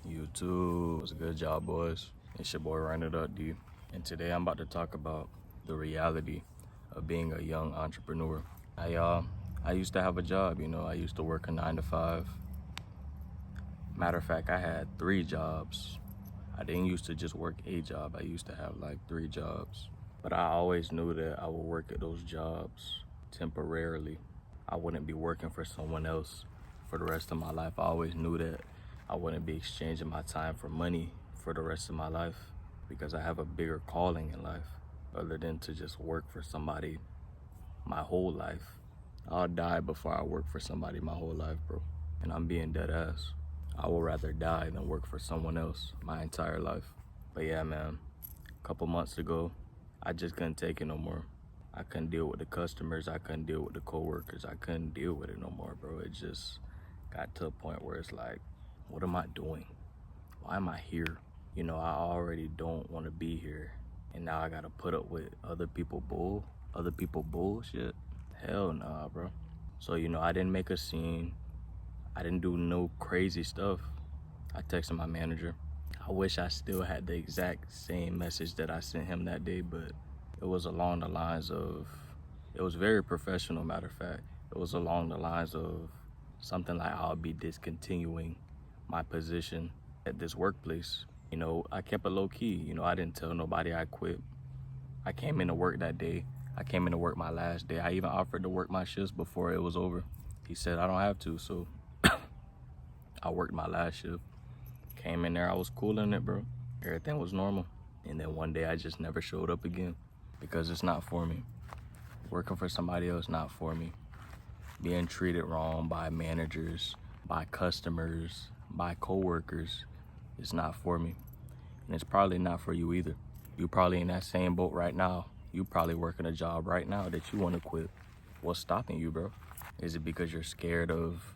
YouTube. What's a good job, boys? It's your boy Run It Up D, and today I'm about to talk about the reality of being a young entrepreneur. I used to have a job, I used to work a 9 to 5. Matter of fact, I had 3 jobs. I didn't used to just work a job. I used to have like 3 jobs. But I always knew that I would work at those jobs temporarily. I wouldn't be working for someone else for the rest of my life. I always knew that I wouldn't be exchanging my time for money for the rest of my life, because I have a bigger calling in life other than to just work for somebody my whole life. I'll die before I work for somebody my whole life, bro. And I'm being dead ass. I would rather die than work for someone else my entire life. But yeah, man, a couple months ago, I just couldn't take it no more. I couldn't deal with the customers. I couldn't deal with the coworkers. I couldn't deal with it no more, bro. It just got to a point where it's like, what am I doing? Why am I here? I already don't want to be here. And now I gotta put up with other people bullshit. Hell nah, bro. So, I didn't make a scene. I didn't do no crazy stuff. I texted my manager. I wish I still had the exact same message that I sent him that day, but it was along the lines of, it was very professional, matter of fact. It was along the lines of something like, I'll be discontinuing my position at this workplace. I kept it low key. I didn't tell nobody I quit. I came into work that day. I came into work my last day. I even offered to work my shifts before it was over. He said I don't have to, so I worked my last shift. Came in there, I was cool in it, bro. Everything was normal. And then one day I just never showed up again because it's not for me. Working for somebody else, not for me. Being treated wrong by managers, by customers, by coworkers, it's not for me. And it's probably not for you either. You probably in that same boat right now. You probably working a job right now that you want to quit. What's stopping you, bro? Is it because you're scared of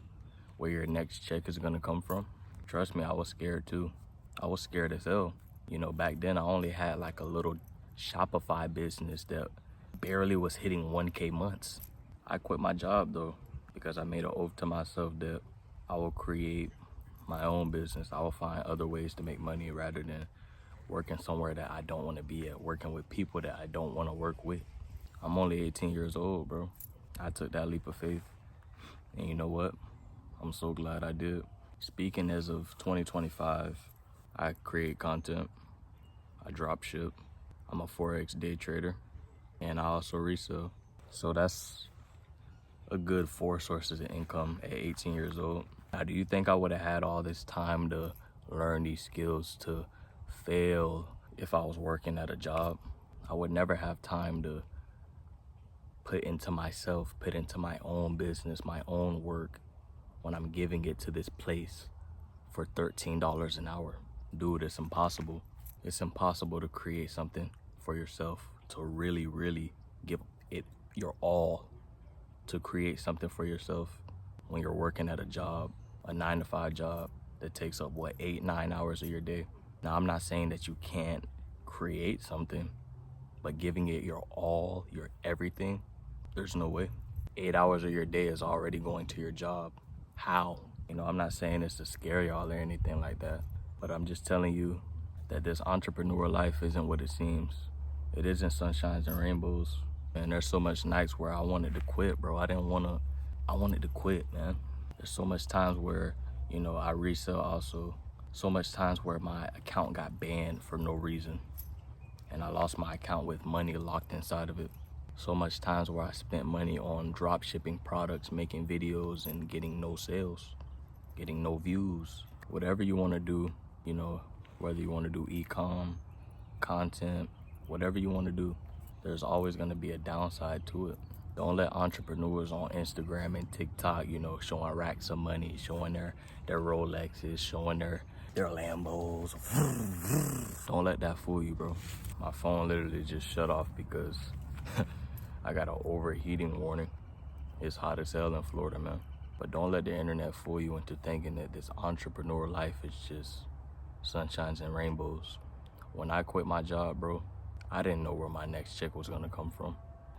where your next check is gonna come from? Trust me, I was scared too. I was scared as hell. Back then I only had like a little Shopify business that barely was hitting 1K months. I quit my job though, because I made an oath to myself that I will create my own business. I will find other ways to make money rather than working somewhere that I don't want to be at, working with people that I don't want to work with. I'm only 18 years old, bro. I took that leap of faith. And you know what? I'm so glad I did. Speaking as of 2025, I create content, I drop ship, I'm a Forex day trader, and I also resell. So that's a good 4 sources of income at 18 years old. Now, do you think I would have had all this time to learn these skills to fail if I was working at a job? I would never have time to put into myself, put into my own business, my own work, when I'm giving it to this place for $13 an hour. Dude, it's impossible. It's impossible to create something for yourself, to really, really give it your all, to create something for yourself when you're working at a job, a 9 to 5 job that takes up, 8-9 hours of your day. Now, I'm not saying that you can't create something, but giving it your all, your everything, there's no way. 8 hours of your day is already going to your job. How? I'm not saying it's to scare y'all or anything like that, but I'm just telling you that this entrepreneur life isn't what it seems. It isn't sunshines and rainbows. And there's so much nights where I wanted to quit, bro. I wanted to quit, man. There's so much times where, I resell also. So much times where my account got banned for no reason. And I lost my account with money locked inside of it. So much times where I spent money on drop shipping products, making videos and getting no sales, getting no views. Whatever you want to do, whether you want to do e-com, content, whatever you want to do, there's always going to be a downside to it. Don't let entrepreneurs on Instagram and TikTok, showing racks of money, showing their Rolexes, showing their Lambos. Don't let that fool you, bro. My phone literally just shut off because I got an overheating warning. It's hot as hell in Florida, man. But don't let the internet fool you into thinking that this entrepreneur life is just sunshines and rainbows. When I quit my job, bro, I didn't know where my next check was gonna come from.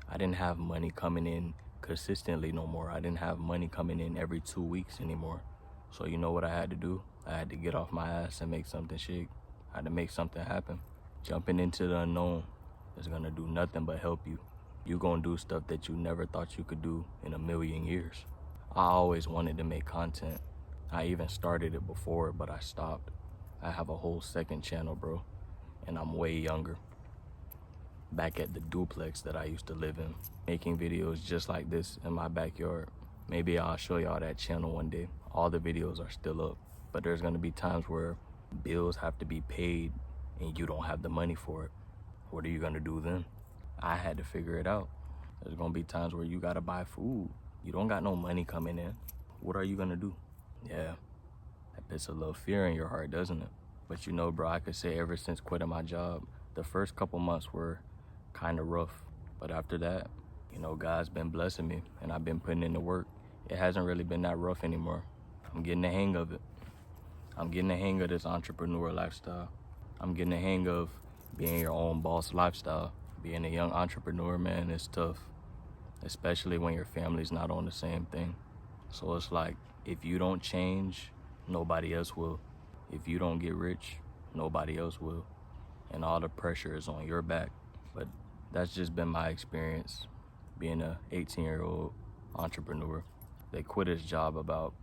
I didn't have money coming in consistently no more. I didn't have money coming in every 2 weeks anymore. So you know what I had to do? I had to get off my ass and make something shake. I had to make something happen. Jumping into the unknown is gonna do nothing but help you. You gonna do stuff that you never thought you could do in a million years. I always wanted to make content. I even started it before, but I stopped. I have a whole second channel, bro, and I'm way younger. Back at the duplex that I used to live in, making videos just like this in my backyard. Maybe I'll show y'all that channel one day. All the videos are still up, but there's gonna be times where bills have to be paid and you don't have the money for it. What are you gonna do then? I had to figure it out. There's gonna be times where you gotta buy food. You don't got no money coming in. What are you gonna do? Yeah, that puts a little fear in your heart, doesn't it? But you know, bro, I could say ever since quitting my job, the first couple months were kind of rough. But after that, you know, God's been blessing me and I've been putting in the work. It hasn't really been that rough anymore. I'm getting the hang of it. I'm getting the hang of this entrepreneur lifestyle. I'm getting the hang of being your own boss lifestyle. Being a young entrepreneur, man, is tough, especially when your family's not on the same thing. So it's like, if you don't change, nobody else will. If you don't get rich, nobody else will. And all the pressure is on your back. But that's just been my experience being a 18-year-old entrepreneur. They quit his job about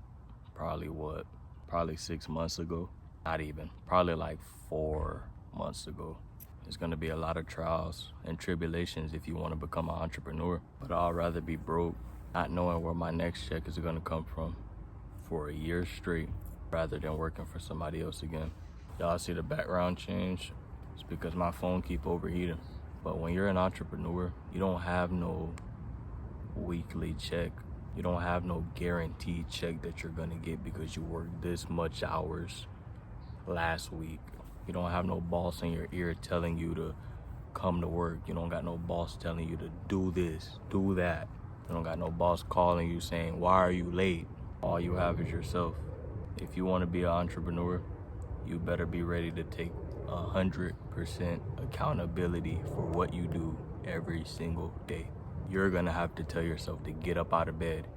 probably 6 months ago. Not even, probably like 4 months ago. There's gonna be a lot of trials and tribulations if you wanna become an entrepreneur. But I'd rather be broke, not knowing where my next check is gonna come from for a year straight, rather than working for somebody else again. Y'all see the background change? It's because my phone keep overheating. But when you're an entrepreneur, you don't have no weekly check. You don't have no guaranteed check that you're gonna get because you worked this much hours last week. You don't have no boss in your ear telling you to come to work. You don't got no boss telling you to do this, do that. You don't got no boss calling you saying, why are you late? All you have is yourself. If you want to be an entrepreneur, you better be ready to take 100% accountability for what you do every single day. You're gonna have to tell yourself to get up out of bed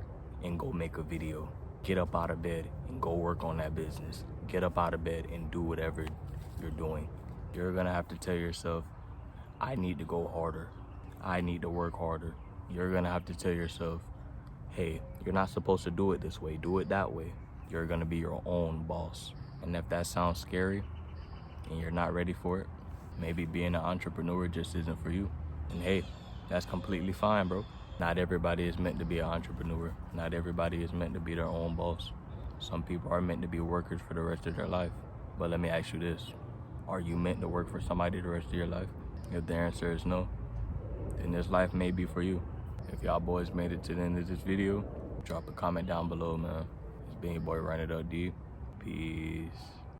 and go make a video. Get up out of bed and go work on that business. Get up out of bed and do whatever you're doing. You're gonna have to tell yourself, I need to go harder. I need to work harder. You're gonna have to tell yourself, hey, you're not supposed to do it this way, do it that way. You're gonna be your own boss. And if that sounds scary and you're not ready for it, maybe being an entrepreneur just isn't for you. And hey, that's completely fine, bro. Not everybody is meant to be an entrepreneur. Not everybody is meant to be their own boss. Some people are meant to be workers for the rest of their life. But let me ask you this. Are you meant to work for somebody the rest of your life? If the answer is no, then this life may be for you. If y'all boys made it to the end of this video, drop a comment down below, man. It's been your boy, Run It Up D. Peace.